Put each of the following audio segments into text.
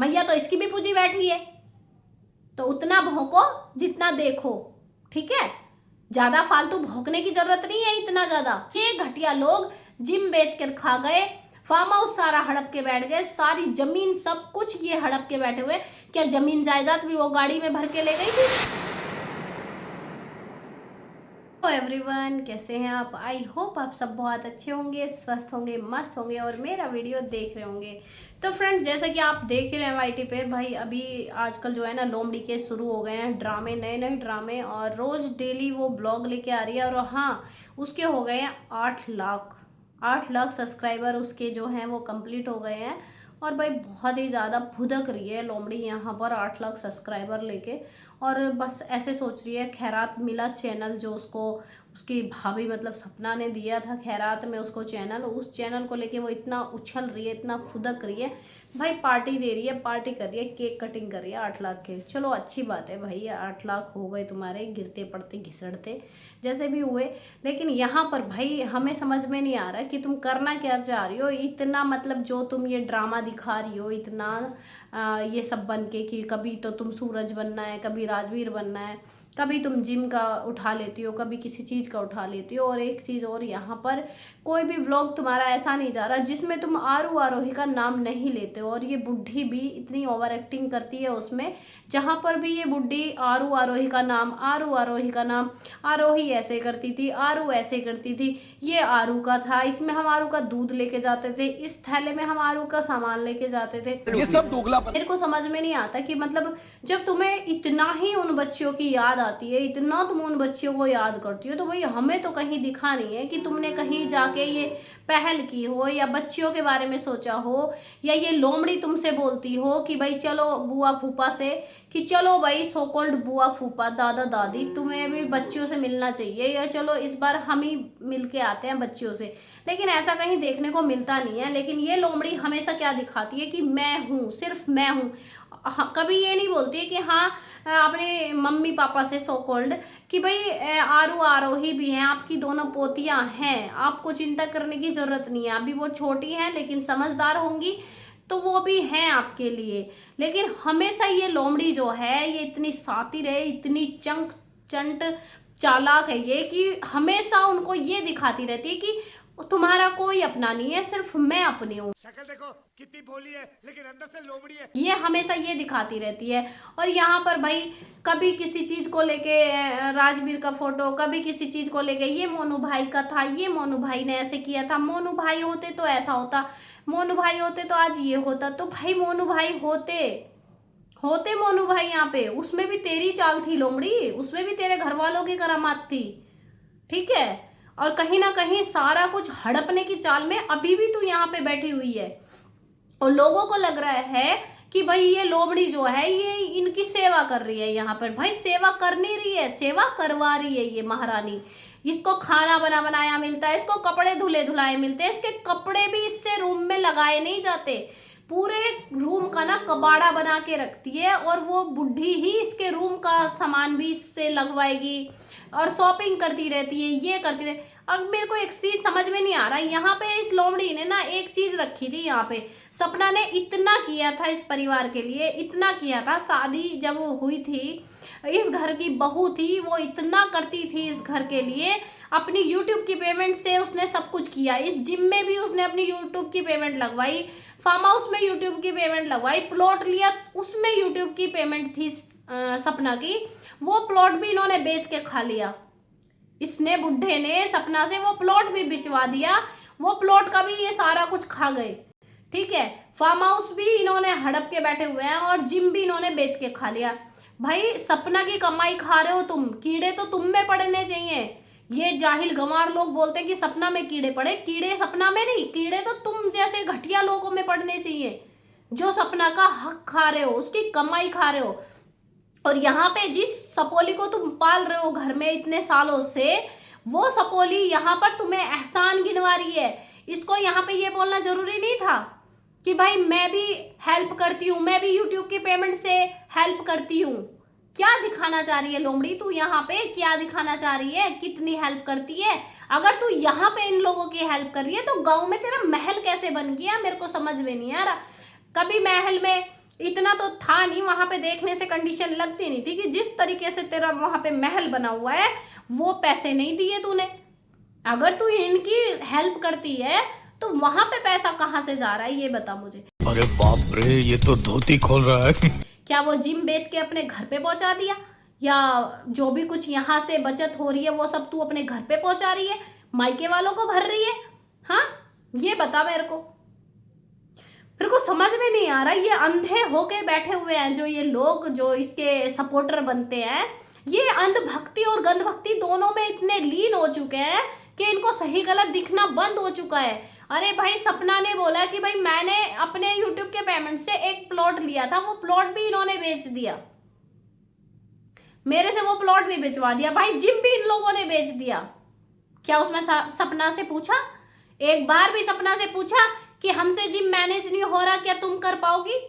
मैया तो इसकी भी पूजी बैठी है। तो उतना भौंको जितना देखो, ठीक है? ज्यादा फालतू भौंकने की जरूरत नहीं है इतना ज्यादा। ये घटिया लोग जिम बेच कर खा गए, फार्म हाउस सारा हड़प के बैठ गए, सारी जमीन सब कुछ ये हड़प के बैठे हुए। क्या जमीन जायदाद भी वो गाड़ी में भर के ले गई थी? एवरीवन, कैसे हैं आप? आई होप आप सब बहुत अच्छे होंगे, स्वस्थ होंगे, मस्त होंगे और मेरा वीडियो देख रहे होंगे। तो फ्रेंड्स, जैसा कि आप देख ही रहे हैं वाईटी पे, भाई अभी आजकल जो है ना लोमड़ी के शुरू हो गए हैं ड्रामे, नए नए ड्रामे, और रोज डेली वो ब्लॉग लेके आ रही है। और हाँ, उसके हो गए हैं 8 लाख सब्सक्राइबर उसके जो हैं वो कंप्लीट हो गए हैं। और भाई बहुत ही ज़्यादा भुदक रही है लोमड़ी यहाँ पर 8 लाख सब्सक्राइबर लेके। और बस ऐसे सोच रही है, खैरात मिला चैनल जो उसको उसकी भाभी मतलब सपना ने दिया था खैरात में उसको चैनल, उस चैनल को लेके वो इतना उछल रही है, इतना फुदक रही है। भाई पार्टी दे रही है, पार्टी कर रही है, केक कटिंग कर रही है 8 लाख के। चलो अच्छी बात है भाई, 8 लाख हो गए तुम्हारे, गिरते पड़ते घिसड़ते जैसे भी हुए। लेकिन यहाँ पर भाई हमें समझ में नहीं आ रहा कि तुम करना क्या चाह रही हो इतना, मतलब जो तुम ये ड्रामा दिखा रही हो इतना ये सब बन के, कि कभी तो तुम सूरज बनना है, कभी राजवीर बनना है, कभी तुम जिम का उठा लेती हो, कभी किसी चीज़ का उठा लेती हो। और एक चीज़ और, यहाँ पर कोई भी व्लॉग तुम्हारा ऐसा नहीं जा रहा जिसमें तुम आरू आरोही का नाम नहीं लेते हो। और ये बुढ़ी भी इतनी ओवर एक्टिंग करती है उसमें, जहाँ पर भी ये बुढ़ी आरू आरोही का नाम, आरू आरोही का नाम, आरोही ऐसे करती थी, आरू ऐसे करती थी, ये आरू का था, इसमें हम आरू का दूध लेके जाते थे, इस थैले में हम आरू का सामान लेके जाते थे। ये सब दोगलापन। मेरे को समझ में नहीं आता कि मतलब जब तुम्हें इतना ही उन बच्चियों की याद आती है, इतना तुम उन बच्चियों को याद करती हो, तो भाई हमें तो कहीं दिखा नहीं है कि तुमने कहीं जाके ये पहल की हो या बच्चियों के बारे में सोचा हो, या ये लोमड़ी तुमसे बोलती हो कि भाई चलो बुआ फूफा से, कि चलो भाई सो कॉल्ड बुआ फूफा दादा दादी तुम्हें भी बच्चियों से मिलना चाहिए, या चलो इस बार हम ही मिल के आते हैं बच्चियों से। लेकिन ऐसा कहीं देखने को मिलता नहीं है। लेकिन ये लोमड़ी हमेशा क्या दिखाती है कि मैं हूँ, सिर्फ मैं हूँ। कभी ये नहीं बोलती है कि हाँ अपने मम्मी पापा से सो कॉल्ड कि भाई आरू आरोही भी हैं, आपकी दोनों पोतियां हैं, आपको चिंता करने की जरूरत नहीं है। अभी वो छोटी हैं लेकिन समझदार होंगी तो वो भी हैं आपके लिए। लेकिन हमेशा ये लोमड़ी जो है ये इतनी सातिर है, इतनी चंट चालाक है ये, कि हमेशा उनको ये दिखाती रहती है कि तुम्हारा कोई अपना नहीं है, सिर्फ मैं अपनी हूँ। शक्ल देखो कितनी भोली है लेकिन अंदर से लोमड़ी है। ये हमेशा ये दिखाती रहती है। और यहाँ पर भाई कभी किसी चीज को लेके राजवीर का फोटो, कभी किसी चीज को लेके ये मोनू भाई का था, ये मोनू भाई ने ऐसे किया था, मोनू भाई होते तो ऐसा होता, मोनू भाई होते तो आज ये होता। तो भाई मोनू भाई होते मोनू भाई यहाँ पे, उसमें भी तेरी चाल थी लोमड़ी, उसमें भी तेरे घर वालों की करामात थी, ठीक है? और कहीं ना कहीं सारा कुछ हड़पने की चाल में अभी भी तू यहाँ पे बैठी हुई है। और लोगों को लग रहा है कि भाई ये लोमड़ी जो है ये इनकी सेवा कर रही है। यहाँ पर भाई सेवा कर नहीं रही है, सेवा करवा रही है ये महारानी। इसको खाना बना बनाया मिलता है, इसको कपड़े धुले धुलाए मिलते हैं, इसके कपड़े भी इससे रूम में लगाए नहीं जाते, पूरे रूम का ना कबाड़ा बना के रखती है। और वो बुढ़ी ही इसके रूम का सामान भी इससे लगवाएगी और शॉपिंग करती रहती है, ये करती रहती। अब मेरे को एक चीज समझ में नहीं आ रहा, यहाँ पे इस लोमड़ी ने ना एक चीज रखी थी, यहाँ पे सपना ने इतना किया था इस परिवार के लिए, इतना किया था। शादी जब वो हुई थी, इस घर की बहू थी, वो इतना करती थी इस घर के लिए, अपनी यूट्यूब की पेमेंट से उसने सब कुछ किया। इस जिम में भी उसने अपनी यूट्यूब की पेमेंट लगवाई, फार्म हाउस में यूट्यूब की पेमेंट लगवाई, प्लॉट लिया उसमें यूट्यूब की पेमेंट थी सपना की, वो प्लॉट भी इन्होंने बेच के खा लिया। इसने बुढ़े ने सपना से वो प्लॉट भी बिचवा दिया, वो प्लॉट का भी ये सारा कुछ खा गए, ठीक है? फार्म हाउस भी इन्होंने हड़प के बैठे हुए हैं और जिम भी इन्होंने बेच के खा लिया। भाई सपना की कमाई खा रहे हो तुम, कीड़े तो तुम में पड़ने चाहिए। ये जाहिल गंवार लोग बोलते हैं कि सपना में कीड़े पड़े, कीड़े सपना में नहीं, कीड़े तो तुम जैसे घटिया लोगों में पड़ने चाहिए जो सपना का हक खा रहे हो, उसकी कमाई खा रहे हो। और यहाँ पे जिस सपोली को तुम पाल रहे हो घर में इतने सालों से, वो सपोली यहाँ पर तुम्हें एहसान गिनवा रही है। इसको यहाँ पे ये बोलना जरूरी नहीं था कि भाई मैं भी हेल्प करती हूँ, मैं भी यूट्यूब की पेमेंट से हेल्प करती हूँ। क्या दिखाना चाह रही है लोमड़ी तू यहाँ पे, क्या दिखाना चाह रही है, कितनी हेल्प करती है? अगर तू यहाँ पे इन लोगों की हेल्प कर रही है तो गाँव में तेरा महल कैसे बन गया, मेरे को समझ में नहीं आ रहा। कभी महल में इतना तो था नहीं, वहां पे देखने से कंडीशन लगती नहीं थी कि जिस तरीके से तेरा वहां पे महल बना हुआ है वो पैसे नहीं दिए तूने। अगर तू इनकी हेल्प करती है तो वहां पे पैसा कहाँ से जा रहा है ये बता मुझे। अरे बाप रे, ये तो धोती खोल रहा है। क्या वो जिम बेच के अपने घर पे पहुंचा दिया, या जो भी कुछ यहाँ से बचत हो रही है वो सब तू अपने घर पे पहुंचा रही है, मायके वालों को भर रही है? हाँ ये बता मेरे को समझ में नहीं आ रहा। ये अंधे होके बैठे हुए हैं जो ये लोग जो इसके सपोर्टर बनते हैं, ये अंधभक्ति और गंधभक्ति दोनों में इतने लीन हो चुके हैं कि इनको सही गलत दिखना बंद हो चुका है। अरे भाई सपना ने बोला कि भाई मैंने अपने यूट्यूब के पेमेंट से एक प्लॉट लिया था, वो प्लॉट भी इन्होंने बेच दिया, मेरे से वो प्लॉट भी बेचवा दिया। भाई जिम भी इन लोगों ने बेच दिया। क्या उसमें सपना से पूछा, एक बार भी सपना से पूछा कि हमसे जिम मैनेज नहीं हो रहा, क्या तुम कर पाओगी?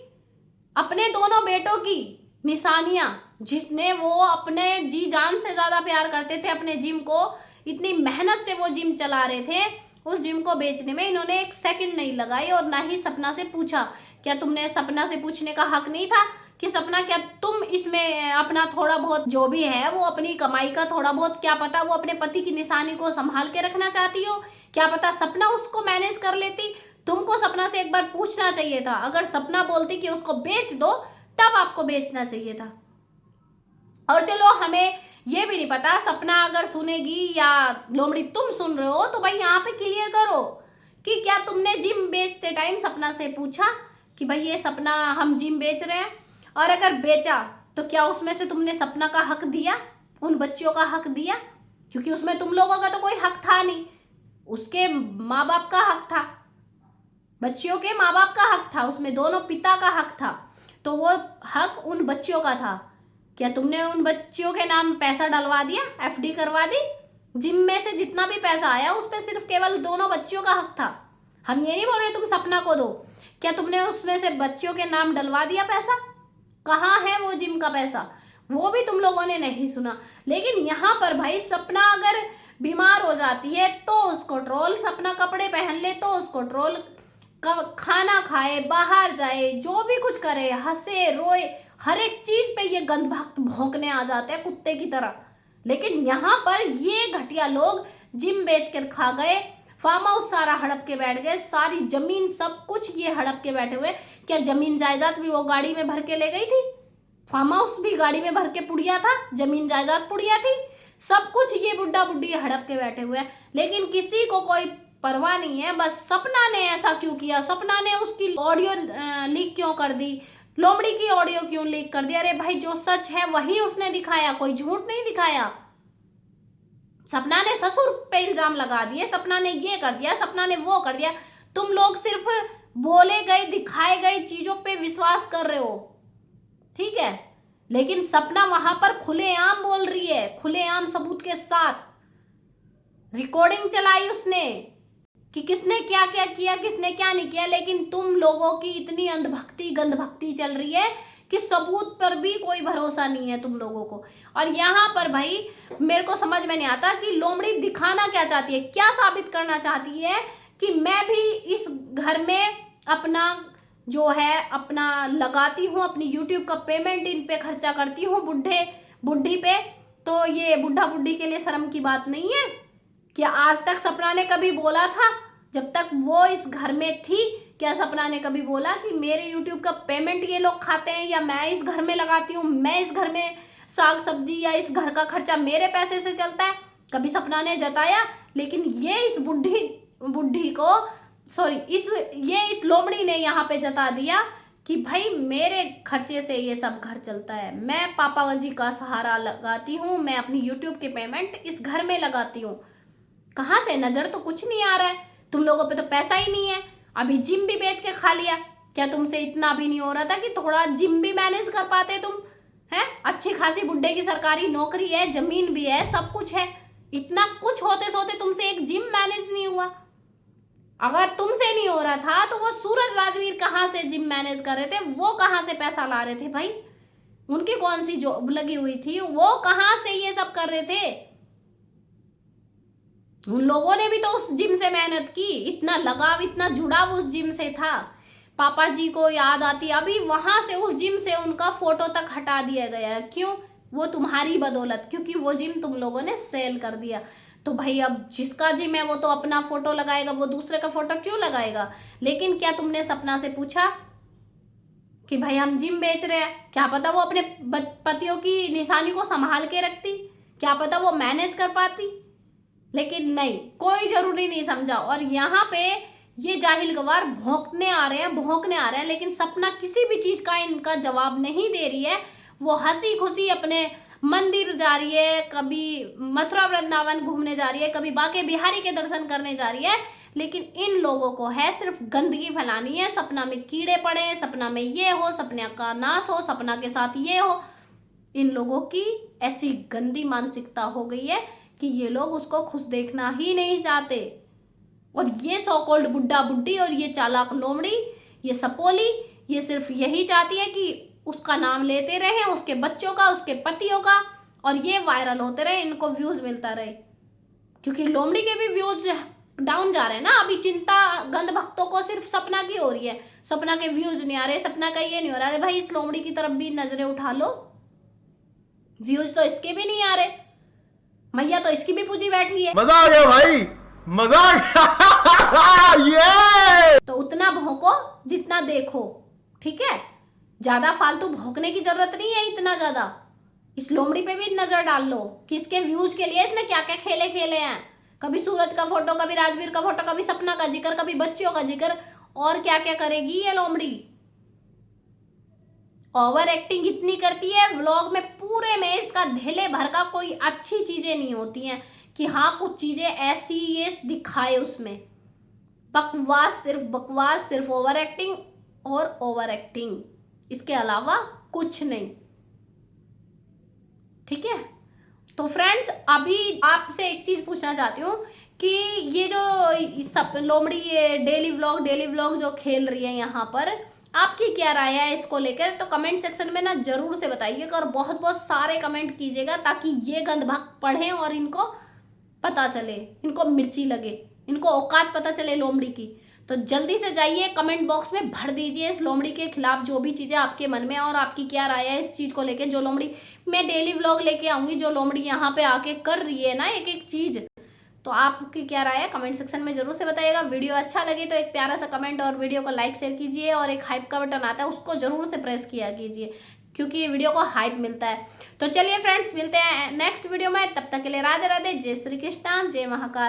अपने दोनों बेटों की निशानियां, जिसने वो अपने जी जान से ज्यादा प्यार करते थे अपने जिम को, इतनी मेहनत से वो जिम चला रहे थे, उस जिम को बेचने में इन्होंने एक सेकंड नहीं लगाई और ना ही सपना से पूछा। क्या तुमने सपना से पूछने का हक नहीं था कि सपना क्या तुम इसमें अपना थोड़ा बहुत जो भी है वो अपनी कमाई का थोड़ा बहुत, क्या पता वो अपने पति की निशानी को संभाल के रखना चाहती हो, क्या पता सपना उसको मैनेज कर लेती? तुमको सपना से एक बार पूछना चाहिए था। अगर सपना बोलती कि उसको बेच दो तब आपको बेचना चाहिए था। और चलो हमें ये भी नहीं पता, सपना अगर सुनेगी या लोमड़ी तुम सुन रहे हो तो भाई यहाँ पे क्लियर करो कि क्या तुमने जिम बेचते टाइम सपना से पूछा कि भाई ये सपना हम जिम बेच रहे हैं, और अगर बेचा तो क्या उसमें से तुमने सपना का हक दिया, उन बच्चियों का हक दिया? क्योंकि उसमें तुम लोगों का तो कोई हक था नहीं, उसके माँ बाप का हक था, बच्चियों के माँ बाप का हक था, उसमें दोनों पिता का हक था, तो वो हक उन बच्चियों का था। क्या तुमने उन बच्चियों के नाम पैसा डलवा दिया, एफडी करवा दी? जिम में से जितना भी पैसा आया उस पर सिर्फ केवल दोनों बच्चियों का हक था। हम ये नहीं बोल रहे तुम सपना को दो, क्या तुमने उसमें से बच्चियों के नाम डलवा दिया पैसा? कहाँ है वो जिम का पैसा? वो भी तुम लोगों ने नहीं सुना। लेकिन यहाँ पर भाई सपना अगर बीमार हो जाती है तो उसको ट्रोल, सपना कपड़े पहन ले तो उसको ट्रोल, खाना खाए, बाहर जाए, जो भी कुछ करे, हंसे रोए, हर एक चीज पे ये गंधभक्त भौंकने आ जाते हैं कुत्ते की तरह। लेकिन यहाँ पर ये घटिया लोग जिम बेच कर खा गए, फार्म हाउस सारा हड़प के बैठ गए, सारी जमीन सब कुछ ये हड़प के बैठे हुए। क्या जमीन जायदाद भी वो गाड़ी में भर के ले गई थी? फार्म हाउस भी गाड़ी में भर के पुड़िया था, जमीन जायदाद पुड़िया थी, सब कुछ ये बुड्ढा बुड्ढी हड़प के बैठे हुए हैं। लेकिन किसी को कोई परवाह नहीं है। बस सपना ने ऐसा क्यों किया, सपना ने उसकी ऑडियो लीक क्यों कर दी, लोमड़ी की ऑडियो क्यों लीक कर दी? अरे भाई जो सच है वही उसने दिखाया, कोई झूठ नहीं दिखाया। सपना ने ससुर पे इल्जाम लगा दिए, सपना ने ये कर दिया, सपना ने वो कर दिया। तुम लोग सिर्फ बोले गए दिखाए गए चीजों पे विश्वास कर रहे हो, ठीक है? लेकिन सपना वहां पर खुलेआम बोल रही है, खुलेआम सबूत के साथ रिकॉर्डिंग चलाई उसने कि किसने क्या क्या किया, किसने क्या नहीं किया। लेकिन तुम लोगों की इतनी अंधभक्ति गंधभक्ति चल रही है कि सबूत पर भी कोई भरोसा नहीं है तुम लोगों को। और यहाँ पर भाई मेरे को समझ में नहीं आता कि लोमड़ी दिखाना क्या चाहती है, क्या साबित करना चाहती है कि मैं भी इस घर में अपना जो है अपना लगाती हूँ, अपनी यूट्यूब का पेमेंट इन पे खर्चा करती हूँ बुढ़े बुढ़ी पे, तो ये बुढ़ा बुढ़ी के लिए शर्म की बात नहीं है? क्या आज तक सपना ने कभी बोला था, जब तक वो इस घर में थी, क्या सपना ने कभी बोला कि मेरे YouTube का पेमेंट ये लोग खाते हैं या मैं इस घर में लगाती हूँ, मैं इस घर में साग सब्जी या इस घर का खर्चा मेरे पैसे से चलता है? कभी सपना ने जताया? लेकिन ये इस बुढ़ी को इस लोमड़ी ने यहाँ पे जता दिया कि भाई मेरे खर्चे से ये सब घर चलता है, मैं पापा जी का सहारा लगाती हूँ, मैं अपनी YouTube के पेमेंट इस घर में लगाती हूँ। कहाँ से? नजर तो कुछ नहीं आ रहा है, तुम लोगों पे तो पैसा ही नहीं है। अभी जिम भी बेच के खा लिया, क्या तुमसे इतना भी नहीं हो रहा था कि थोड़ा जिम भी मैनेज कर पाते तुम? हैं, अच्छी खासी बुड्ढे की सरकारी नौकरी है, जमीन भी है, सब कुछ है, इतना कुछ होते सोते तुमसे एक जिम मैनेज नहीं हुआ। अगर तुमसे नहीं हो रहा था तो वो सूरज राजवीर कहाँ से जिम मैनेज कर रहे थे, वो कहाँ से पैसा ला रहे थे भाई? उनकी कौन सी जॉब लगी हुई थी, वो कहाँ से ये सब कर रहे थे? उन लोगों ने भी तो उस जिम से मेहनत की, इतना लगाव इतना जुड़ाव उस जिम से था। पापा जी को याद आती। अभी वहां से उस जिम से उनका फोटो तक हटा दिया गया। क्यों? वो तुम्हारी बदौलत, क्योंकि वो जिम तुम लोगों ने सेल कर दिया। तो भाई अब जिसका जिम है वो तो अपना फोटो लगाएगा, वो दूसरे का फोटो क्यों लगाएगा? लेकिन क्या तुमने सपना से पूछा कि भाई हम जिम बेच रहे हैं? क्या पता वो अपने पतियों की निशानी को संभाल के रखती, क्या पता वो मैनेज कर पाती। लेकिन नहीं, कोई जरूरी नहीं समझा। और यहाँ पे ये जाहिल गवार भौंकने आ रहे हैं, लेकिन सपना किसी भी चीज का इनका जवाब नहीं दे रही है। वो हंसी खुशी अपने मंदिर जा रही है, कभी मथुरा वृंदावन घूमने जा रही है, कभी बांके बिहारी के दर्शन करने जा रही है। लेकिन इन लोगों को है सिर्फ गंदगी फैलानी है। सपना में कीड़े पड़े, सपना में ये हो, सपना का नाश हो, सपना के साथ ये हो। इन लोगों की ऐसी गंदी मानसिकता हो गई है कि ये लोग उसको खुश देखना ही नहीं चाहते। और ये सो कॉल्ड बुड्ढा बुड्ढी और ये चालाक लोमड़ी, ये सपोली, ये सिर्फ यही चाहती है कि उसका नाम लेते रहे, उसके बच्चों का, उसके पतियों का, और ये वायरल होते रहे, इनको व्यूज मिलता रहे। क्योंकि लोमड़ी के भी व्यूज डाउन जा रहे हैं ना। अभी चिंता गंध भक्तों को सिर्फ सपना की हो रही है, सपना के व्यूज नहीं आ रहे, सपना का ये नहीं हो रहा है। भाई इस लोमड़ी की तरफ भी नजरें उठा लो, व्यूज तो इसके भी नहीं आ रहे, मैया तो इसकी भी पूजी बैठी है। मजा आ गया भाई, मजा आ गया। ये तो उतना भौंको जितना देखो, ठीक है? ज्यादा फालतू भौंकने की जरूरत नहीं है इतना ज्यादा। इस लोमड़ी पे भी नजर डाल लो कि इसके व्यूज के लिए इसने क्या क्या खेले खेले हैं। कभी सूरज का फोटो, कभी राजवीर का फोटो, कभी सपना का जिक्र, कभी बच्चियों का जिक्र, और क्या क्या करेगी ये लोमड़ी। ओवर एक्टिंग इतनी करती है व्लॉग में, पूरे में इसका ढेले भर का कोई अच्छी चीजें नहीं होती हैं कि हाँ कुछ चीजें ऐसी ये दिखाए उसमें। बकवास, सिर्फ बकवास, सिर्फ ओवर एक्टिंग और ओवर एक्टिंग, इसके अलावा कुछ नहीं। ठीक है? तो फ्रेंड्स अभी आपसे एक चीज पूछना चाहती हूँ कि ये जो सब लोमड़ी ये डेली व्लॉग जो खेल रही है यहाँ पर, आपकी क्या राय है इसको लेकर? तो कमेंट सेक्शन में ना जरूर से बताइएगा और बहुत बहुत सारे कमेंट कीजिएगा ताकि ये गंधभक्त पढ़ें और इनको पता चले, इनको मिर्ची लगे, इनको औकात पता चले लोमड़ी की। तो जल्दी से जाइए कमेंट बॉक्स में भर दीजिए इस लोमड़ी के खिलाफ जो भी चीज़ें आपके मन में है और आपकी क्या राय है इस चीज़ को लेकर। जो लोमड़ी, मैं डेली व्लॉग लेके आऊँगी, जो लोमड़ी यहाँ पे आके कर रही है ना एक एक चीज़, तो आपकी क्या राय है कमेंट सेक्शन में जरूर से बताइएगा। वीडियो अच्छा लगे तो एक प्यारा सा कमेंट और वीडियो को लाइक शेयर कीजिए, और एक हाइप का बटन आता है उसको जरूर से प्रेस किया कीजिए क्योंकि ये वीडियो को हाइप मिलता है। तो चलिए फ्रेंड्स मिलते हैं नेक्स्ट वीडियो में, तब तक के लिए राधे राधे, जय श्री कृष्ण, जय महाकाल।